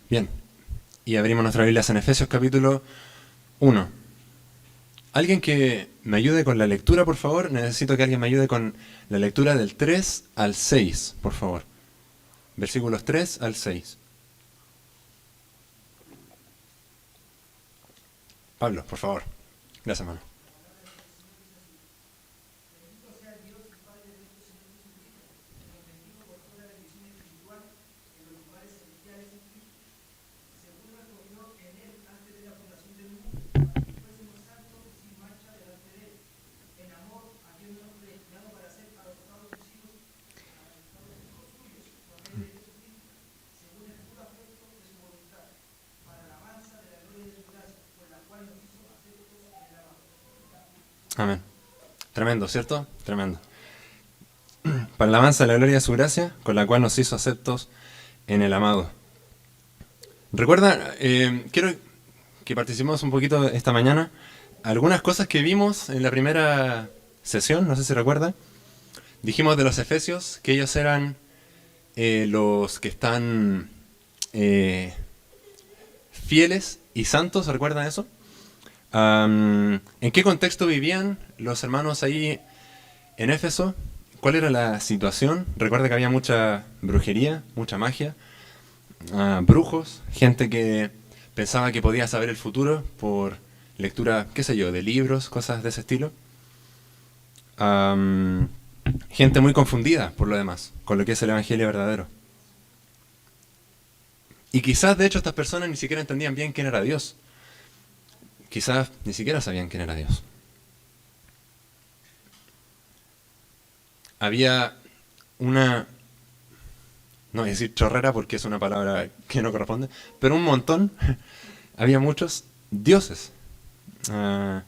Bien, y abrimos nuestra Biblia en Efesios capítulo 1. Alguien que me ayude con la lectura, por favor. Necesito que alguien me ayude con la lectura del 3 al 6, por favor. Versículos 3 al 6. Pablo, por favor. Gracias, hermano. Amén. Tremendo, ¿cierto? Tremendo. Para la alabanza de la gloria de su gracia, con la cual nos hizo aceptos en el amado. Recuerda, quiero que participemos un poquito esta mañana. Algunas cosas que vimos en la primera sesión, no sé si recuerda. Dijimos de los efesios que ellos eran los que están fieles y santos, ¿recuerdan eso? ¿En qué contexto vivían los hermanos ahí en Éfeso? ¿Cuál era la situación? Recuerda que había mucha brujería, mucha magia, brujos, gente que pensaba que podía saber el futuro por lectura, qué sé yo, de libros, cosas de ese estilo. Gente muy confundida, por lo demás, con lo que es el evangelio verdadero. Y quizás, de hecho, estas personas ni siquiera entendían bien quién era Dios. Quizás ni siquiera sabían quién era Dios. Había una, no voy a decir chorrera porque es una palabra que no corresponde, pero un montón, había muchos dioses. No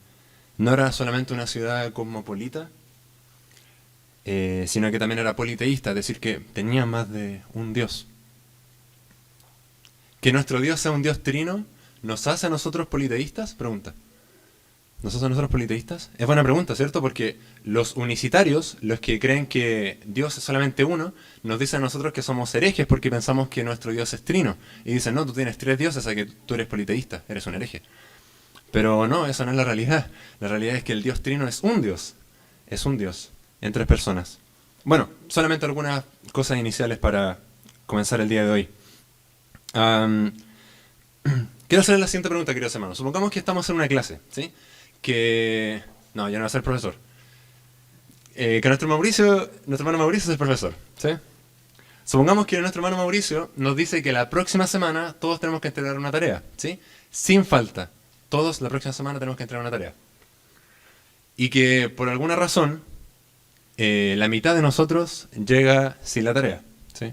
era solamente una ciudad cosmopolita, sino que también era politeísta, es decir, que tenía más de un dios. Que nuestro Dios sea un Dios trino, ¿nos hace a nosotros politeístas? Pregunta. ¿Nos hace a nosotros politeístas? Es buena pregunta, ¿cierto? Porque los unicitarios, los que creen que Dios es solamente uno, nos dicen a nosotros que somos herejes porque pensamos que nuestro Dios es trino. Y dicen, no, tú tienes tres dioses, así que tú eres politeísta, eres un hereje. Pero no, eso no es la realidad. La realidad es que el Dios trino es un Dios. Es un Dios, en tres personas. Bueno, solamente algunas cosas iniciales para comenzar el día de hoy. Quiero hacerle la siguiente pregunta, queridos hermanos. Supongamos que estamos en una clase, ¿sí? Que... No, yo no voy a ser profesor. Que nuestro hermano Mauricio es el profesor, ¿sí? Supongamos que nuestro hermano Mauricio nos dice que la próxima semana todos tenemos que entregar una tarea, ¿sí? Sin falta. Todos la próxima semana tenemos que entregar una tarea. Y que por alguna razón la mitad de nosotros llega sin la tarea, ¿sí?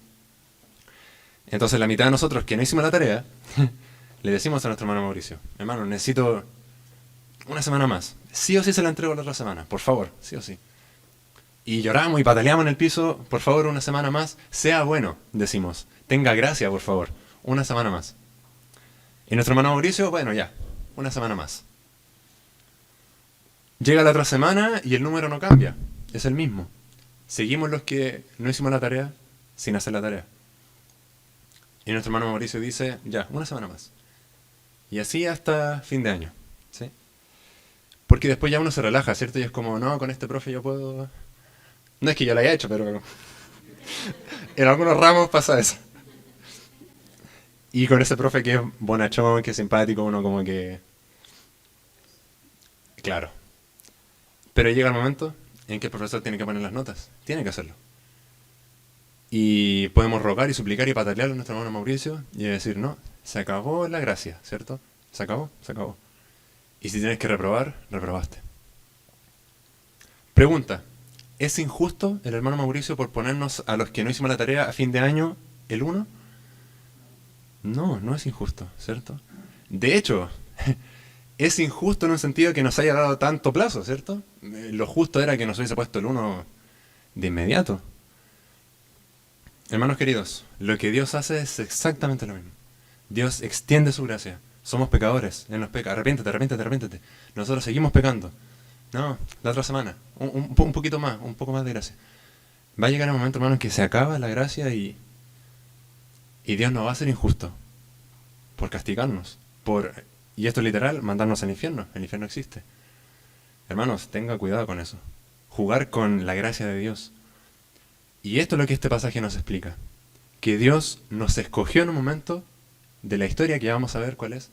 Entonces la mitad de nosotros que no hicimos la tarea, le decimos a nuestro hermano Mauricio, hermano, necesito una semana más. Sí o sí se la entrego la otra semana, por favor, sí o sí. Y lloramos y pataleamos en el piso, por favor, una semana más. Sea bueno, decimos. Tenga gracia, por favor. Una semana más. Y nuestro hermano Mauricio, bueno, ya, una semana más. Llega la otra semana y el número no cambia. Es el mismo. Seguimos los que no hicimos la tarea sin hacer la tarea. Y nuestro hermano Mauricio dice, ya, una semana más. Y así hasta fin de año, ¿sí? Porque después ya uno se relaja, ¿cierto? Y es como, no, con este profe yo puedo... No es que yo lo haya hecho, pero en algunos ramos pasa eso. Y con ese profe que es bonachón, que es simpático, uno como que... Claro. Pero llega el momento en que el profesor tiene que poner las notas. Tiene que hacerlo. Y podemos rogar y suplicar y patalear a nuestro hermano Mauricio y decir, no, se acabó la gracia, ¿cierto? Se acabó, se acabó. Y si tienes que reprobar, reprobaste. Pregunta, ¿es injusto el hermano Mauricio por ponernos a los que no hicimos la tarea a fin de año el uno? No, no es injusto, ¿cierto? De hecho, es injusto en un sentido que nos haya dado tanto plazo, ¿cierto? Lo justo era que nos hubiese puesto el uno de inmediato. Hermanos queridos, lo que Dios hace es exactamente lo mismo. Dios extiende su gracia. Somos pecadores, Él nos peca. Arrepiéntete, arrepiéntete, arrepiéntete. Nosotros seguimos pecando. No, la otra semana, un poquito más, un poco más de gracia. Va a llegar el momento, hermanos, en que se acaba la gracia y Dios no va a ser injusto. por castigarnos, y esto es literal, mandarnos al infierno. El infierno existe. Hermanos, tenga cuidado con eso. Jugar con la gracia de Dios. Y esto es lo que este pasaje nos explica. Que Dios nos escogió en un momento de la historia, que ya vamos a ver cuál es,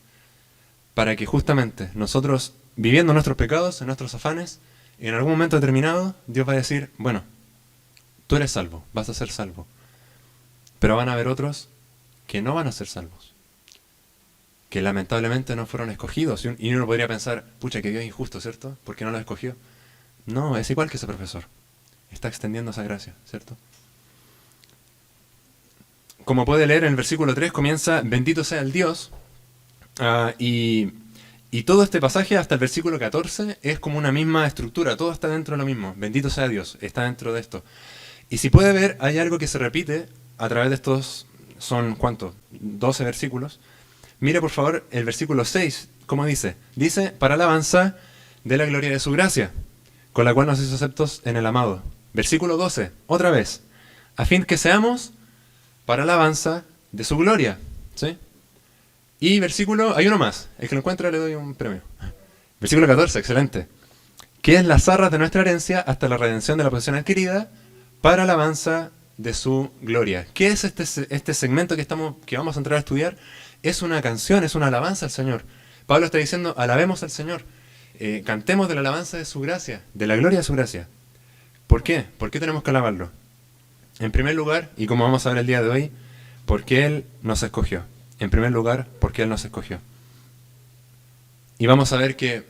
para que justamente nosotros, viviendo nuestros pecados, en nuestros afanes, en algún momento determinado, Dios va a decir, bueno, tú eres salvo, vas a ser salvo. Pero van a haber otros que no van a ser salvos, que lamentablemente no fueron escogidos. Y uno podría pensar, pucha, que Dios es injusto, ¿cierto? ¿Por qué no los escogió? No, es igual que ese profesor. Está extendiendo esa gracia, ¿cierto? Como puede leer en el versículo 3, comienza, bendito sea el Dios. Y todo este pasaje hasta el versículo 14 es como una misma estructura, todo está dentro de lo mismo. Bendito sea Dios, está dentro de esto. Y si puede ver, hay algo que se repite a través de estos, son ¿cuánto? 12 versículos. Mire por favor el versículo 6, ¿cómo dice? Dice, para alabanza de la gloria de su gracia, con la cual nos hizo aceptos en el amado. Versículo 12, otra vez, a fin que seamos para alabanza de su gloria. ¿Sí? Y versículo, hay uno más, el que lo encuentra le doy un premio. Versículo 14, excelente. Que es las arras de nuestra herencia hasta la redención de la posesión adquirida para alabanza de su gloria. ¿Qué es este segmento que vamos a entrar a estudiar? Es una canción, es una alabanza al Señor. Pablo está diciendo, alabemos al Señor. Cantemos de la alabanza de su gracia, de la gloria de su gracia. ¿Por qué? ¿Por qué tenemos que alabarlo? En primer lugar, y como vamos a ver el día de hoy, porque Él nos escogió. En primer lugar, porque Él nos escogió. Y vamos a ver que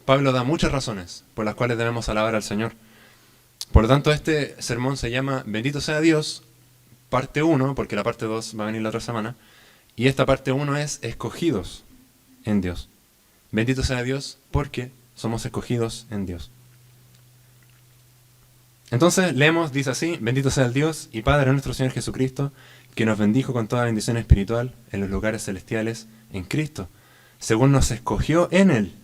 Pablo da muchas razones por las cuales debemos alabar al Señor. Por lo tanto, este sermón se llama Bendito sea Dios, parte 1, porque la parte 2 va a venir la otra semana. Y esta parte 1 es escogidos en Dios. Bendito sea Dios porque somos escogidos en Dios. Entonces leemos, dice así, bendito sea el Dios y Padre de nuestro Señor Jesucristo, que nos bendijo con toda bendición espiritual en los lugares celestiales en Cristo, según nos escogió en Él,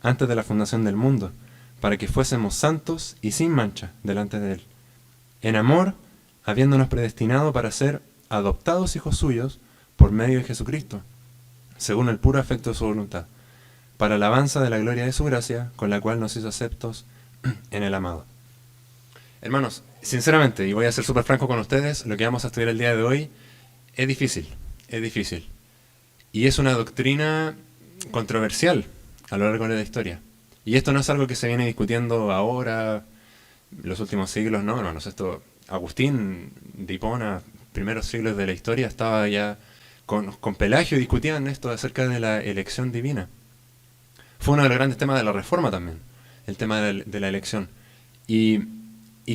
antes de la fundación del mundo, para que fuésemos santos y sin mancha delante de Él. En amor, habiéndonos predestinado para ser adoptados hijos suyos por medio de Jesucristo, según el puro afecto de su voluntad, para alabanza de la gloria de su gracia, con la cual nos hizo aceptos en el amado. Hermanos, sinceramente, y voy a ser súper franco con ustedes, lo que vamos a estudiar el día de hoy es difícil, es difícil. Y es una doctrina controversial a lo largo de la historia. Y esto no es algo que se viene discutiendo ahora, los últimos siglos, no, hermanos. Esto, Agustín de Hipona, primeros siglos de la historia, estaba ya con Pelagio discutían esto acerca de la elección divina. Fue uno de los grandes temas de la Reforma también, el tema de la elección. Y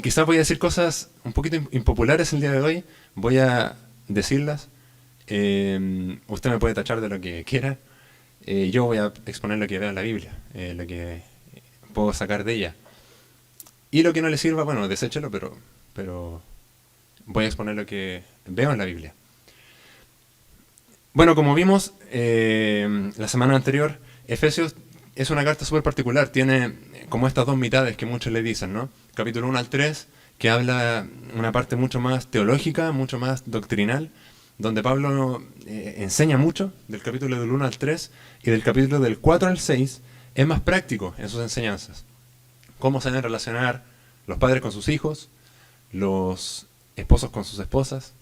quizás voy a decir cosas un poquito impopulares el día de hoy, voy a decirlas. Usted me puede tachar de lo que quiera. Yo voy a exponer lo que veo en la Biblia, lo que puedo sacar de ella. Y lo que no le sirva, bueno, deséchelo, pero voy a exponer lo que veo en la Biblia. Bueno, como vimos la semana anterior, Efesios es una carta súper particular, tiene como estas dos mitades que muchos le dicen, ¿no? Capítulo 1 al 3, que habla una parte mucho más teológica, mucho más doctrinal, donde Pablo enseña mucho, del capítulo del 1 al 3, y del capítulo del 4 al 6, es más práctico en sus enseñanzas. Cómo se deben relacionar los padres con sus hijos, los esposos con sus esposas,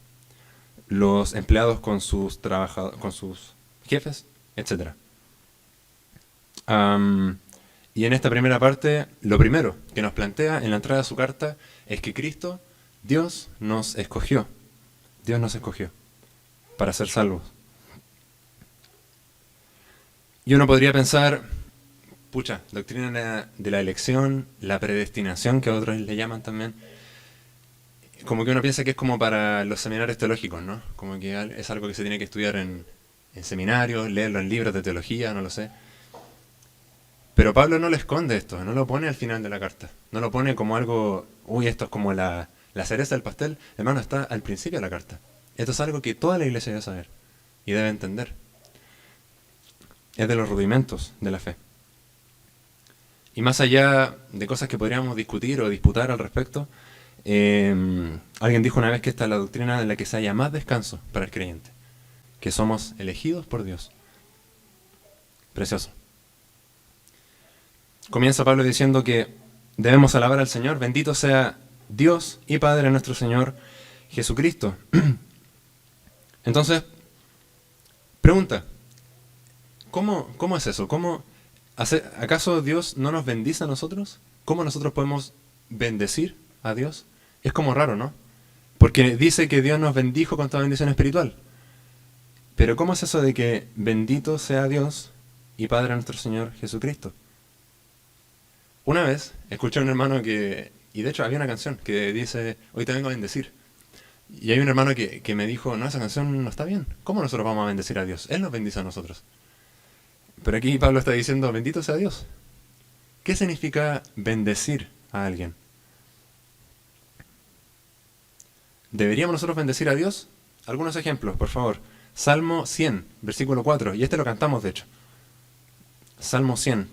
los empleados con sus trabajadores, con sus jefes, etc. Y en esta primera parte, lo primero que nos plantea en la entrada de su carta es que Cristo, Dios, nos escogió. Dios nos escogió para ser salvos. Y uno podría pensar, pucha, doctrina de la elección, la predestinación, que otros le llaman también, como que uno piensa que es como para los seminarios teológicos, ¿no? Como que es algo que se tiene que estudiar en seminarios, leerlo en libros de teología, no lo sé. Pero Pablo no lo esconde esto, no lo pone al final de la carta. No lo pone como algo, uy, esto es como la cereza del pastel. Hermano, está al principio de la carta. Esto es algo que toda la iglesia debe saber y debe entender. Es de los rudimentos de la fe. Y más allá de cosas que podríamos discutir o disputar al respecto, alguien dijo una vez que esta es la doctrina en la que se halla más descanso para el creyente. que somos elegidos por Dios. Precioso. Comienza Pablo diciendo que debemos alabar al Señor. Bendito sea Dios y Padre de nuestro Señor Jesucristo. Entonces, pregunta, ¿cómo es eso? ¿Acaso Dios no nos bendice a nosotros? ¿Cómo nosotros podemos bendecir a Dios? Es como raro, ¿no? Porque dice que Dios nos bendijo con toda bendición espiritual. Pero ¿cómo es eso de que bendito sea Dios y Padre de nuestro Señor Jesucristo? Una vez escuché a un hermano y de hecho había una canción que dice, hoy te vengo a bendecir. Y hay un hermano que me dijo, no, esa canción no está bien. ¿Cómo nosotros vamos a bendecir a Dios? Él nos bendice a nosotros. Pero aquí Pablo está diciendo, bendito sea Dios. ¿Qué significa bendecir a alguien? ¿Deberíamos nosotros bendecir a Dios? Algunos ejemplos, por favor. Salmo 100, versículo 4. Y este lo cantamos, de hecho. Salmo 100,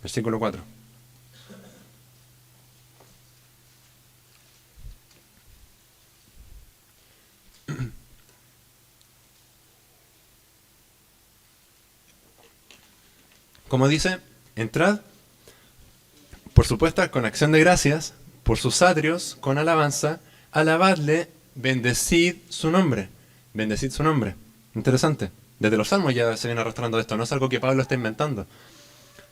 versículo 4. Como dice, entrad, por supuesto, con acción de gracias, por sus atrios, con alabanza, alabadle, bendecid su nombre. Bendecid su nombre. Interesante. Desde los Salmos ya se viene arrastrando esto, no es algo que Pablo está inventando.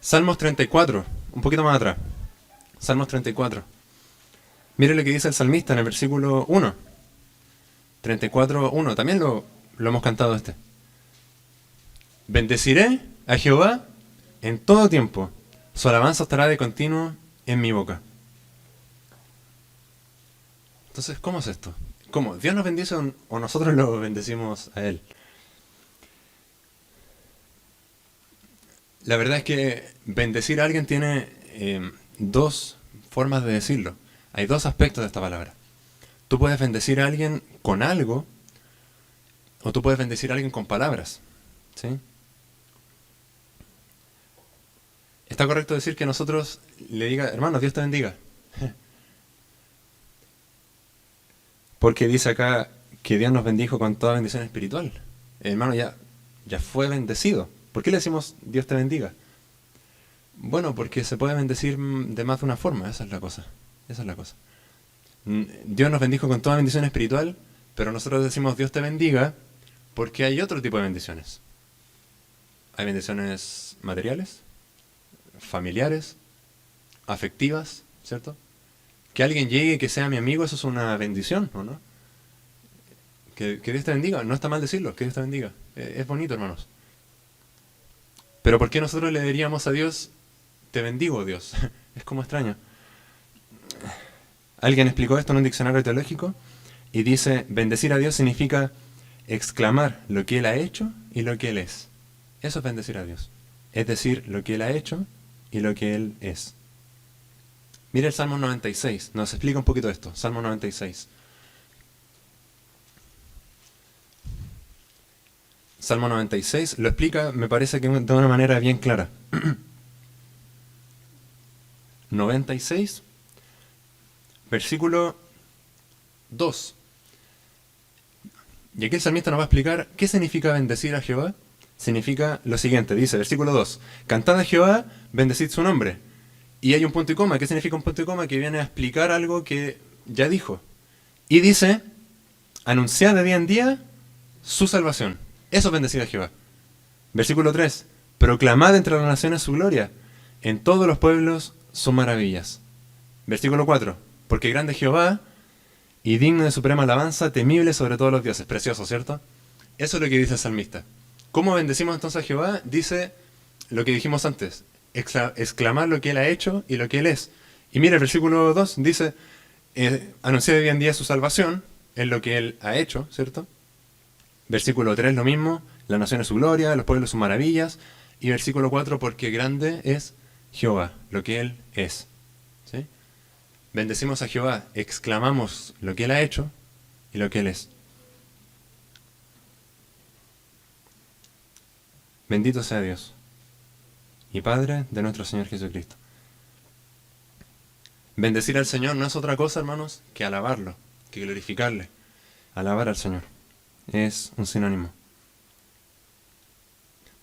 Salmos 34, un poquito más atrás. Salmos 34. Mire lo que dice el salmista en el versículo 1. 34:1. También lo hemos cantado este. Bendeciré a Jehová en todo tiempo. Su alabanza estará de continuo en mi boca. Entonces, ¿cómo es esto? ¿Cómo? ¿Dios nos bendice o nosotros lo bendecimos a Él? La verdad es que bendecir a alguien tiene dos formas de decirlo. Hay dos aspectos de esta palabra. Tú puedes bendecir a alguien con algo o tú puedes bendecir a alguien con palabras. ¿Sí? ¿Está correcto decir que nosotros le diga, hermano, Dios te bendiga? Porque dice acá que Dios nos bendijo con toda bendición espiritual. El hermano ya fue bendecido. ¿Por qué le decimos Dios te bendiga? Bueno, porque se puede bendecir de más de una forma, esa es la cosa. Esa es la cosa. Dios nos bendijo con toda bendición espiritual, pero nosotros decimos Dios te bendiga porque hay otro tipo de bendiciones. Hay bendiciones materiales, familiares, afectivas, ¿cierto? Que alguien llegue y que sea mi amigo, eso es una bendición, ¿o no? Que Dios te bendiga, no está mal decirlo, que Dios te bendiga. Es bonito, hermanos. Pero ¿por qué nosotros le diríamos a Dios, te bendigo, Dios? Es como extraño. Alguien explicó esto en un diccionario teológico y dice, bendecir a Dios significa exclamar lo que Él ha hecho y lo que Él es. Eso es bendecir a Dios. Es decir, lo que Él ha hecho y lo que Él es. Mira el Salmo 96, nos explica un poquito esto. Salmo 96. Salmo 96 lo explica, me parece que de una manera bien clara. 96, versículo 2. Y aquí el salmista nos va a explicar qué significa bendecir a Jehová. Significa lo siguiente, dice, versículo 2. Cantad a Jehová, bendecid su nombre. Y hay un punto y coma. ¿Qué significa un punto y coma? Que viene a explicar algo que ya dijo. Y dice, anunciad de día en día su salvación. Eso es bendecir a Jehová. Versículo 3. Proclamad entre las naciones su gloria, en todos los pueblos sus maravillas. Versículo 4. Porque grande es Jehová y digno de suprema alabanza, temible sobre todos los dioses. Precioso, ¿cierto? Eso es lo que dice el salmista. ¿Cómo bendecimos entonces a Jehová? Dice lo que dijimos antes. Exclamar lo que Él ha hecho y lo que Él es. Y mira el versículo 2, dice, anunciad de día en día su salvación, en lo que Él ha hecho, ¿cierto? Versículo 3, lo mismo, la nación es su gloria, los pueblos sus maravillas. Y versículo 4, porque grande es Jehová, lo que Él es. ¿Sí? Bendecimos a Jehová, exclamamos lo que Él ha hecho y lo que Él es. Bendito sea Dios y Padre de nuestro Señor Jesucristo. Bendecir al Señor no es otra cosa, hermanos, que alabarlo, que glorificarle. Alabar al Señor es un sinónimo.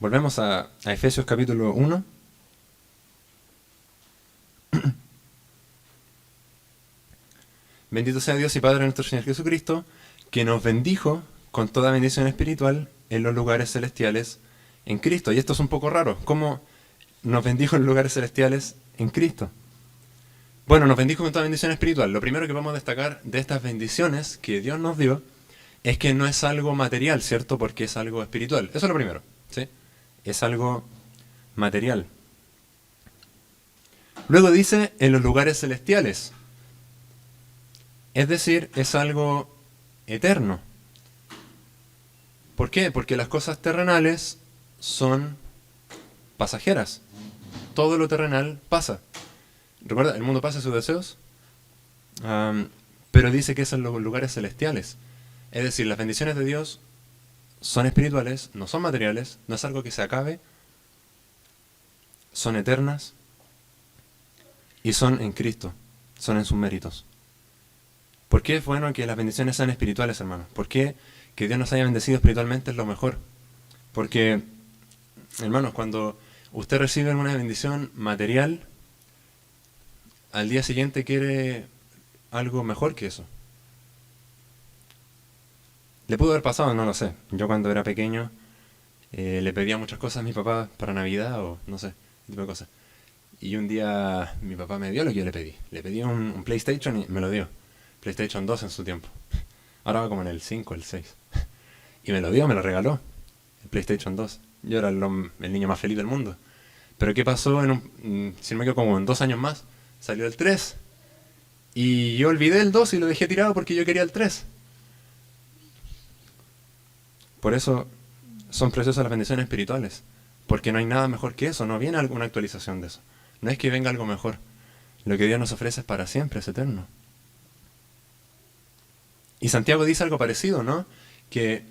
Volvemos a Efesios capítulo 1. Bendito sea Dios y Padre de nuestro Señor Jesucristo, que nos bendijo con toda bendición espiritual en los lugares celestiales en Cristo. Y esto es un poco raro. ¿Cómo nos bendijo en lugares celestiales en Cristo? Bueno, nos bendijo con toda bendición espiritual. Lo primero que vamos a destacar de estas bendiciones que Dios nos dio es que no es algo material, ¿cierto? Porque es algo espiritual. Eso es lo primero, ¿sí? Es algo material. Luego dice, en los lugares celestiales. Es decir, es algo eterno. ¿Por qué? Porque las cosas terrenales son pasajeras. Todo lo terrenal pasa. Recuerda, el mundo pasa sus deseos, pero dice que es en los lugares celestiales. Es decir, las bendiciones de Dios son espirituales, no son materiales, no es algo que se acabe, son eternas y son en Cristo, son en sus méritos. ¿Por qué es bueno que las bendiciones sean espirituales, hermanos? ¿Por qué que Dios nos haya bendecido espiritualmente es lo mejor? Porque, hermanos, cuando usted recibe una bendición material, al día siguiente quiere algo mejor que eso. ¿Le pudo haber pasado? No lo sé. Yo cuando era pequeño le pedía muchas cosas a mi papá para Navidad o no sé, ese tipo de cosas. Y un día mi papá me dio lo que yo le pedí. Le pedí un PlayStation y me lo dio. PlayStation 2 en su tiempo. Ahora va como en el 5, el 6. Y me lo dio, me lo regaló. El PlayStation 2. Yo era el niño más feliz del mundo. Pero ¿qué pasó? Si no me equivoco, como en 2 años más, salió el 3. Y yo olvidé el 2 y lo dejé tirado porque yo quería el 3. Por eso son preciosas las bendiciones espirituales. Porque no hay nada mejor que eso. No viene alguna actualización de eso. No es que venga algo mejor. Lo que Dios nos ofrece es para siempre, es eterno. Y Santiago dice algo parecido, ¿no? Que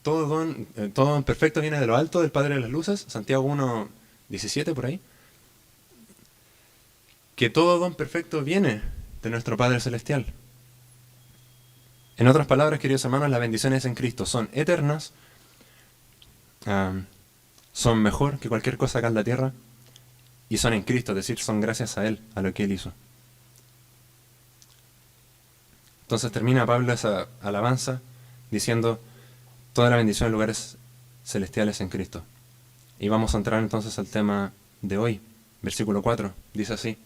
todo don perfecto viene de lo alto, del Padre de las Luces. Santiago 1:17 por ahí. Que todo don perfecto viene de nuestro Padre Celestial. En otras palabras, queridos hermanos, las bendiciones en Cristo son eternas, son mejor que cualquier cosa acá en la tierra, y son en Cristo, es decir, son gracias a Él, a lo que Él hizo. Entonces termina Pablo esa alabanza diciendo toda la bendición en lugares celestiales en Cristo. Y vamos a entrar entonces al tema de hoy. Versículo 4 dice así: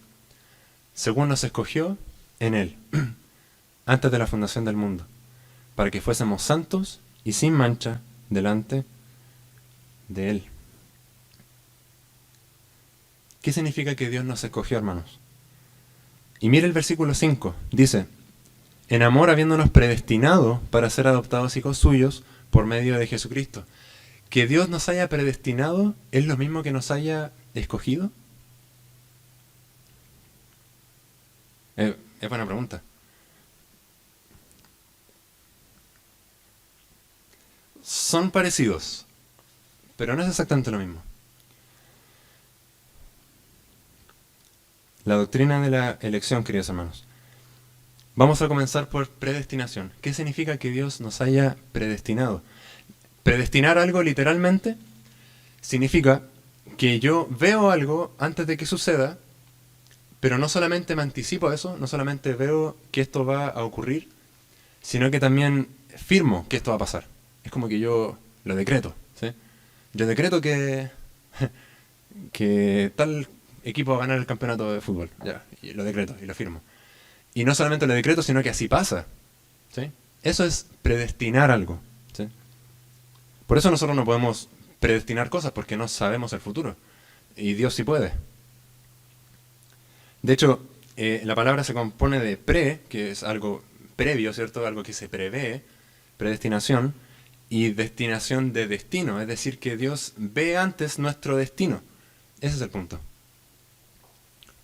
según nos escogió en Él, antes de la fundación del mundo, para que fuésemos santos y sin mancha delante de Él. ¿Qué significa que Dios nos escogió, hermanos? Y mire el versículo 5, dice: en amor habiéndonos predestinado para ser adoptados hijos suyos por medio de Jesucristo. ¿Que Dios nos haya predestinado es lo mismo que nos haya escogido? Es buena pregunta. Son parecidos, pero no es exactamente lo mismo. La doctrina de la elección, queridos hermanos. Vamos a comenzar por predestinación. ¿Qué significa que Dios nos haya predestinado? Predestinar algo literalmente significa que yo veo algo antes de que suceda, pero no solamente me anticipo a eso, no solamente veo que esto va a ocurrir, sino que también firmo que esto va a pasar. Es como que yo lo decreto, ¿sí? Yo decreto que tal equipo va a ganar el campeonato de fútbol. Ya, y lo decreto y lo firmo. Y no solamente lo decreto, sino que así pasa, ¿sí? Eso es predestinar algo, ¿sí? Por eso nosotros no podemos predestinar cosas, porque no sabemos el futuro. Y Dios sí puede. De hecho, la palabra se compone de pre, que es algo previo, ¿cierto? Algo que se prevé, predestinación, y destinación de destino. Es decir, que Dios ve antes nuestro destino. Ese es el punto.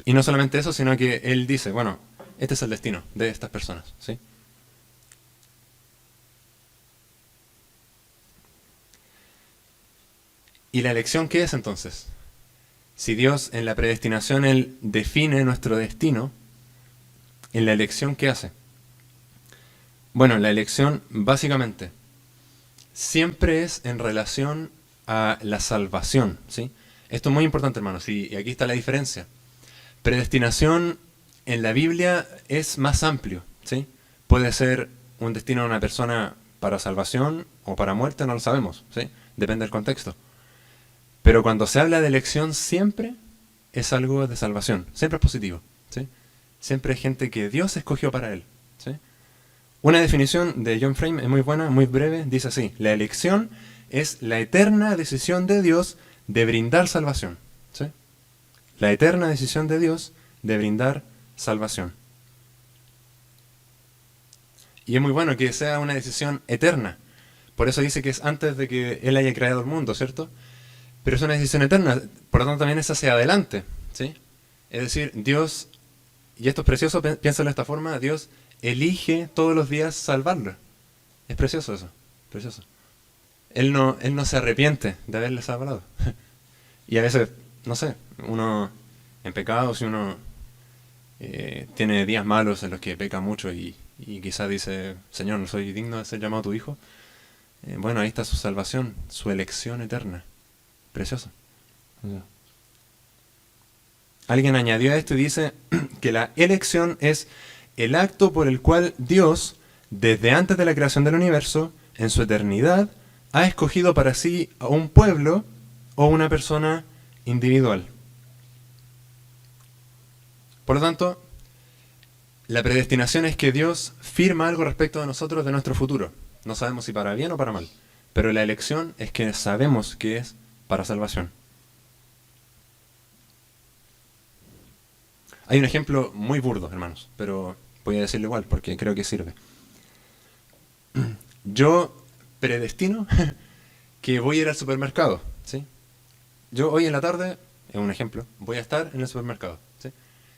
Y no solamente eso, sino que Él dice, bueno, este es el destino de estas personas, ¿sí? ¿Y la elección qué es entonces? Si Dios en la predestinación Él define nuestro destino, ¿en la elección qué hace? Bueno, la elección básicamente siempre es en relación a la salvación, ¿sí? Esto es muy importante, hermanos, y aquí está la diferencia. Predestinación en la Biblia es más amplio, ¿sí? Puede ser un destino de una persona para salvación o para muerte, no lo sabemos, ¿sí? Depende del contexto. Pero cuando se habla de elección, siempre es algo de salvación, siempre es positivo, ¿sí? Siempre hay gente que Dios escogió para él, ¿sí? Una definición de John Frame es muy buena, muy breve, dice así: la elección es la eterna decisión de Dios de brindar salvación, ¿sí? La eterna decisión de Dios de brindar salvación. Y es muy bueno que sea una decisión eterna. Por eso dice que es antes de que Él haya creado el mundo, ¿cierto? Pero es una decisión eterna, por lo tanto también es hacia adelante, ¿sí? Es decir, Dios, y esto es precioso, piénsalo de esta forma, Dios elige todos los días salvarlo. Es precioso eso, precioso. Él no se arrepiente de haberle salvado. Y a veces, no sé, uno en pecado, si uno tiene días malos en los que peca mucho y quizás dice, Señor, no soy digno de ser llamado tu hijo, bueno, ahí está su salvación, su elección eterna. Precioso. Alguien añadió a esto y dice que la elección es el acto por el cual Dios, desde antes de la creación del universo, en su eternidad, ha escogido para sí a un pueblo o una persona individual. Por lo tanto, la predestinación es que Dios firma algo respecto de nosotros, de nuestro futuro. No sabemos si para bien o para mal, pero la elección es que sabemos que es para salvación. Hay un ejemplo muy burdo, hermanos, pero voy a decirlo igual porque creo que sirve. Yo predestino que voy a ir al supermercado, ¿sí? Yo hoy en la tarde, es un ejemplo, voy a estar en el supermercado, ¿sí?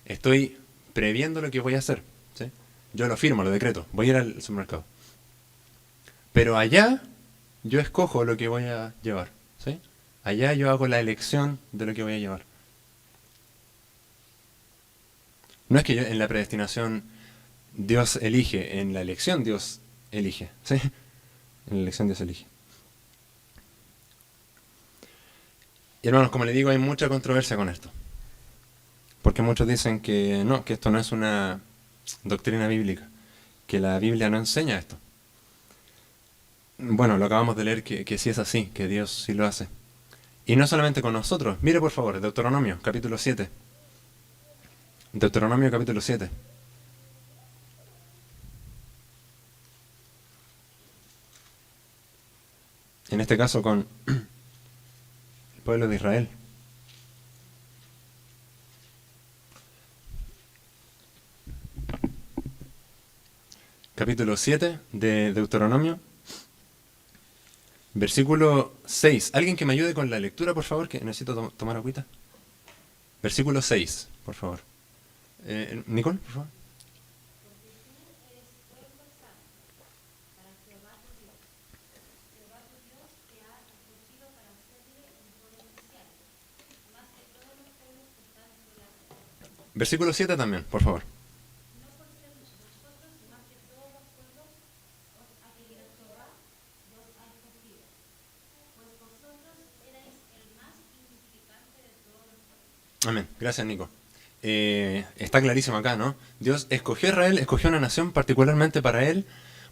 Estoy previendo lo que voy a hacer, ¿sí? Yo lo firmo, lo decreto, voy a ir al supermercado. Pero allá yo escojo lo que voy a llevar, ¿sí? Allá yo hago la elección de lo que voy a llevar. No es que yo, en la predestinación Dios elige, en la elección Dios elige, ¿sí? En la elección Dios elige. Y hermanos, como les digo, hay mucha controversia con esto. Porque muchos dicen que no, que esto no es una doctrina bíblica, que la Biblia no enseña esto. Bueno, lo acabamos de leer que sí es así, que Dios sí lo hace. Y no solamente con nosotros. Mire por favor, Deuteronomio, capítulo 7. Deuteronomio, capítulo 7. En este caso con el pueblo de Israel. Capítulo 7 de Deuteronomio. Versículo 6. ¿Alguien que me ayude con la lectura, por favor? Que necesito tomar agüita. Versículo 6, por favor. Nicole, por favor. Versículo 7 también, por favor. Amén. Gracias, Nico. Está clarísimo acá, ¿no? Dios escogió a Israel, escogió una nación particularmente para él.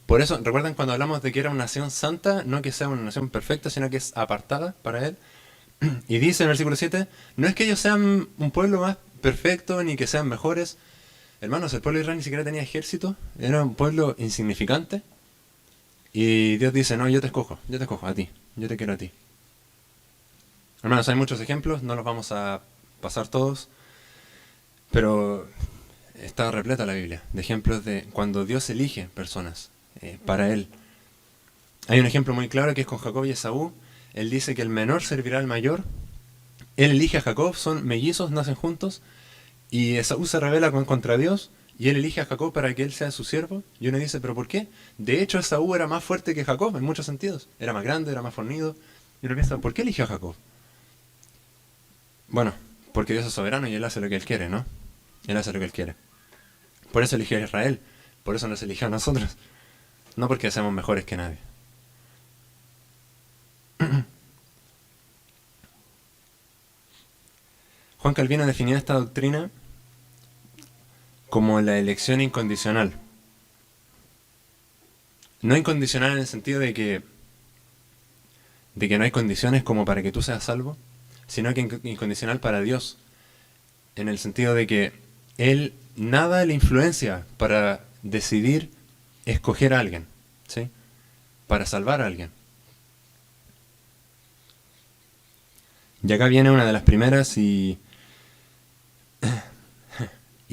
Por eso, recuerdan cuando hablamos de que era una nación santa, no que sea una nación perfecta, sino que es apartada para él. Y dice en el versículo 7, no es que ellos sean un pueblo más perfecto ni que sean mejores. Hermanos, el pueblo de Israel ni siquiera tenía ejército, era un pueblo insignificante. Y Dios dice, no, yo te escojo a ti, yo te quiero a ti. Hermanos, hay muchos ejemplos, no los vamos a pasar todos, pero está repleta la Biblia de ejemplos de cuando Dios elige personas para Él. Hay un ejemplo muy claro que es con Jacob y Esaú. Él dice que el menor servirá al mayor. Él elige a Jacob, son mellizos, nacen juntos, y Esaú se rebela contra Dios, y él elige a Jacob para que él sea su siervo. Y uno dice, ¿pero por qué? De hecho, Esaú era más fuerte que Jacob en muchos sentidos. Era más grande, era más fornido. Y uno piensa, ¿por qué eligió a Jacob? Bueno, porque Dios es soberano y Él hace lo que Él quiere, ¿no? Él hace lo que Él quiere. Por eso eligió a Israel, por eso nos eligió a nosotros. No porque seamos mejores que nadie. Juan Calvino definía esta doctrina como la elección incondicional. No incondicional en el sentido de que no hay condiciones como para que tú seas salvo, sino que incondicional para Dios, en el sentido de que Él nada le influencia para decidir escoger a alguien, ¿sí? Para salvar a alguien. Y acá viene una de las primeras y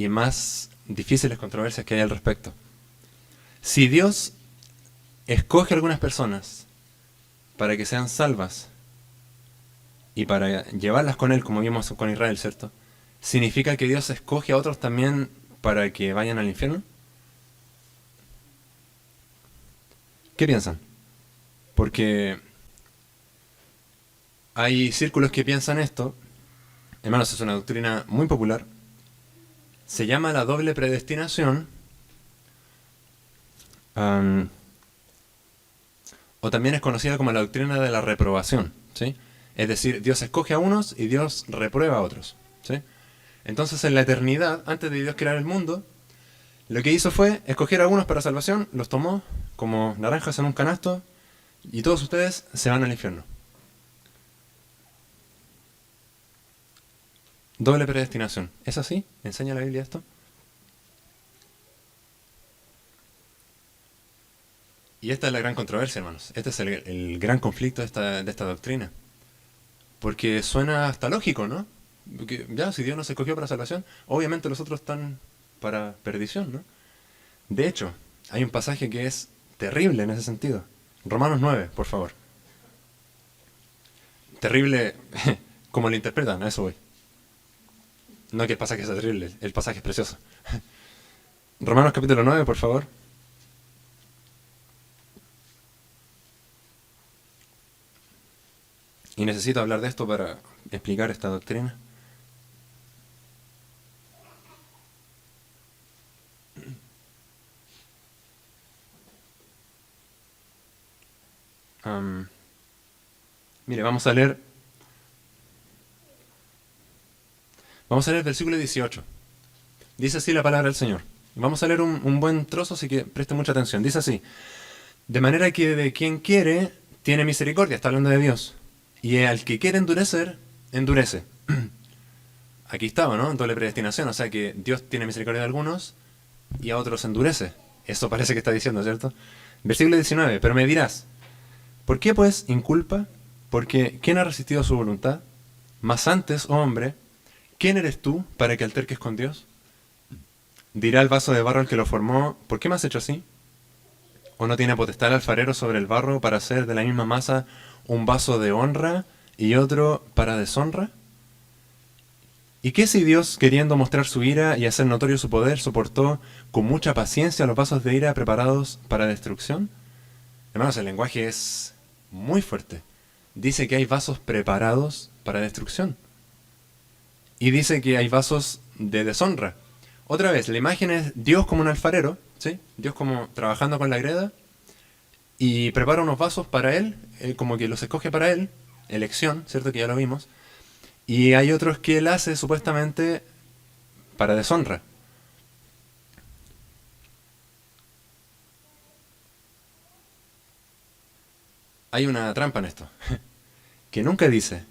más difíciles controversias que hay al respecto. Si Dios escoge a algunas personas para que sean salvas y para llevarlas con Él, como vimos con Israel, ¿cierto? ¿Significa que Dios escoge a otros también para que vayan al infierno? ¿Qué piensan? Porque hay círculos que piensan esto. Hermanos, es una doctrina muy popular. Se llama la doble predestinación. O también es conocida como la doctrina de la reprobación, ¿sí? Es decir, Dios escoge a unos y Dios reprueba a otros, ¿sí? Entonces, en la eternidad, antes de Dios crear el mundo, lo que hizo fue escoger a algunos para salvación, los tomó como naranjas en un canasto, y todos ustedes se van al infierno. Doble predestinación. ¿Es así? ¿Enseña la Biblia esto? Y esta es la gran controversia, hermanos. Este es el gran conflicto de esta doctrina. Porque suena hasta lógico, ¿no? Porque ya, si Dios nos escogió para salvación, obviamente los otros están para perdición, ¿no? De hecho, hay un pasaje que es terrible en ese sentido. Romanos 9, por favor. Terrible, como lo interpretan, a eso voy. No que el pasaje sea terrible, el pasaje es precioso. Romanos capítulo 9, por favor. Y necesito hablar de esto para explicar esta doctrina. Mire, vamos a leer el versículo 18. Dice así la palabra del Señor. Vamos a leer un buen trozo, así que preste mucha atención. Dice así: de manera que de quien quiere, tiene misericordia. Está hablando de Dios. Y al que quiere endurecer, endurece. Aquí estaba, ¿no? Doble predestinación. O sea que Dios tiene misericordia de algunos y a otros endurece. Eso parece que está diciendo, ¿cierto? Versículo 19. Pero me dirás, ¿por qué pues inculpa? Porque ¿quién ha resistido su voluntad? Mas antes, oh hombre, ¿quién eres tú para que alterques con Dios? Dirá el vaso de barro al que lo formó, ¿por qué me has hecho así? ¿O no tiene potestad el alfarero sobre el barro para hacer de la misma masa un vaso de honra y otro para deshonra? ¿Y qué si Dios, queriendo mostrar su ira y hacer notorio su poder, soportó con mucha paciencia los vasos de ira preparados para destrucción? Hermanos, el lenguaje es muy fuerte. Dice que hay vasos preparados para destrucción. Y dice que hay vasos de deshonra. Otra vez, la imagen es Dios como un alfarero, ¿sí? Dios como trabajando con la greda, y prepara unos vasos para Él, como que los escoge para Él, elección, ¿cierto? Que ya lo vimos. Y hay otros que Él hace supuestamente para deshonra. Hay una trampa en esto, que nunca dice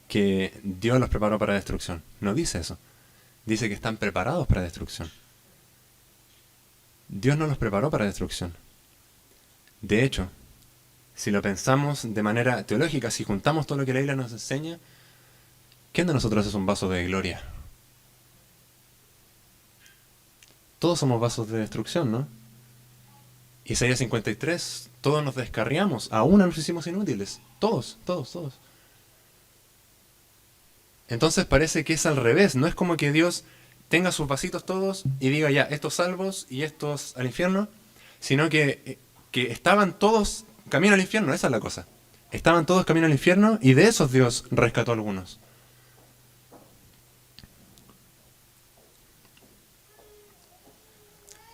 que Dios los preparó para destrucción. No dice eso. Dice que están preparados para destrucción. Dios no los preparó para destrucción. De hecho, si lo pensamos de manera teológica, si juntamos todo lo que la Biblia nos enseña, ¿quién de nosotros es un vaso de gloria? Todos somos vasos de destrucción, ¿no? Isaías 53, todos nos descarriamos, aún nos hicimos inútiles. Todos, todos, todos. Entonces parece que es al revés, no es como que Dios tenga sus vasitos todos y diga ya, estos salvos y estos al infierno, sino que estaban todos camino al infierno, esa es la cosa. Estaban todos camino al infierno y de esos Dios rescató a algunos.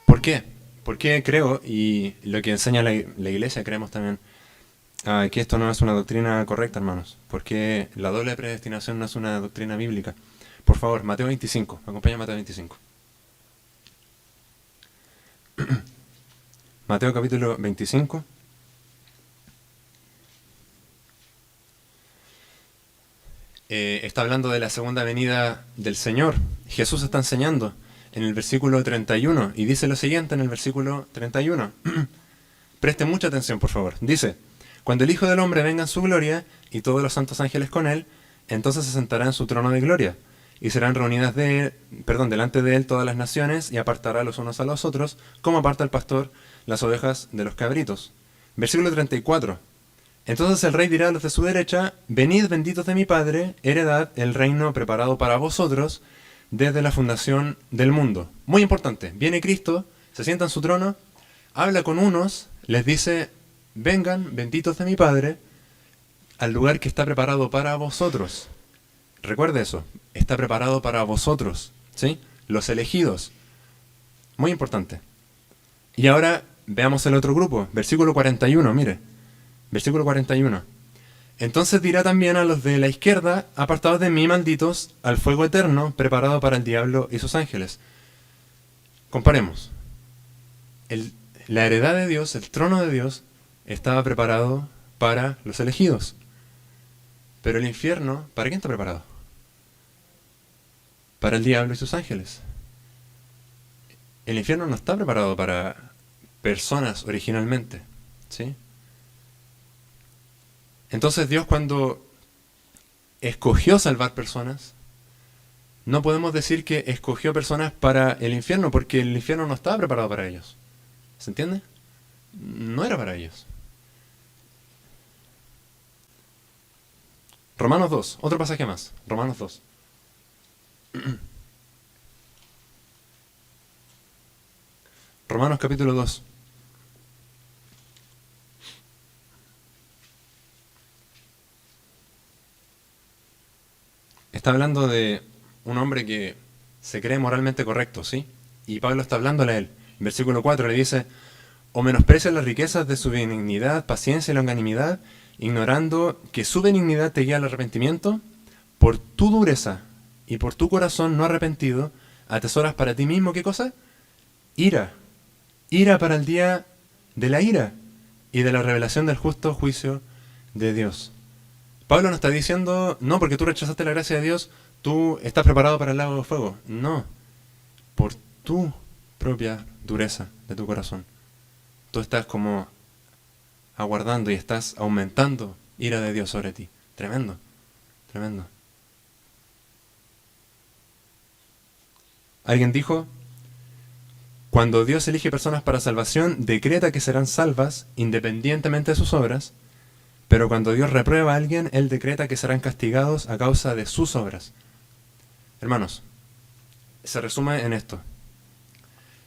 ¿Por qué? Porque creo, y lo que enseña la Iglesia, creemos también, que esto no es una doctrina correcta, hermanos. Porque la doble predestinación no es una doctrina bíblica. Por favor, Mateo 25. Me acompaña a Mateo 25. Mateo capítulo 25. Está hablando de la segunda venida del Señor. Jesús está enseñando en el versículo 31 y dice lo siguiente en el versículo 31. Preste mucha atención, por favor. Dice: cuando el Hijo del Hombre venga en su gloria y todos los santos ángeles con él, entonces se sentará en su trono de gloria y serán reunidas delante de él todas las naciones y apartará los unos a los otros, como aparta el pastor las ovejas de los cabritos. Versículo 34. Entonces el rey dirá a los de su derecha: venid benditos de mi Padre, heredad el reino preparado para vosotros desde la fundación del mundo. Muy importante, viene Cristo, se sienta en su trono, habla con unos, les dice: vengan benditos de mi Padre al lugar que está preparado para vosotros. Recuerde eso, está preparado para vosotros, ¿sí? Los elegidos. Muy importante. Y ahora veamos el otro grupo, versículo 41, mire. Versículo 41. Entonces dirá también a los de la izquierda: apartados de mí, malditos, al fuego eterno, preparado para el diablo y sus ángeles. Comparemos. La heredad de Dios, el trono de Dios, estaba preparado para los elegidos. Pero el infierno, ¿para quién está preparado? Para el diablo y sus ángeles. El infierno no está preparado para personas originalmente, ¿sí? Entonces Dios, cuando escogió salvar personas, no podemos decir que escogió personas para el infierno, porque el infierno no estaba preparado para ellos. ¿Se entiende? No era para ellos. Romanos 2, otro pasaje más. Romanos 2. Romanos capítulo 2. Está hablando de un hombre que se cree moralmente correcto, ¿sí? Y Pablo está hablándole a él. En versículo 4 le dice: o menosprecias las riquezas de su benignidad, paciencia y longanimidad, ignorando que su benignidad te guía al arrepentimiento. Por tu dureza y por tu corazón no arrepentido, atesoras para ti mismo, ¿qué cosa? Ira. Ira para el día de la ira y de la revelación del justo juicio de Dios. Pablo no está diciendo: no, porque tú rechazaste la gracia de Dios, tú estás preparado para el lago de fuego. No, por tu propia dureza de tu corazón. Tú estás como aguardando y estás aumentando ira de Dios sobre ti. Tremendo, tremendo. Alguien dijo: cuando Dios elige personas para salvación, decreta que serán salvas independientemente de sus obras, pero cuando Dios reprueba a alguien, Él decreta que serán castigados a causa de sus obras. Hermanos, se resume en esto.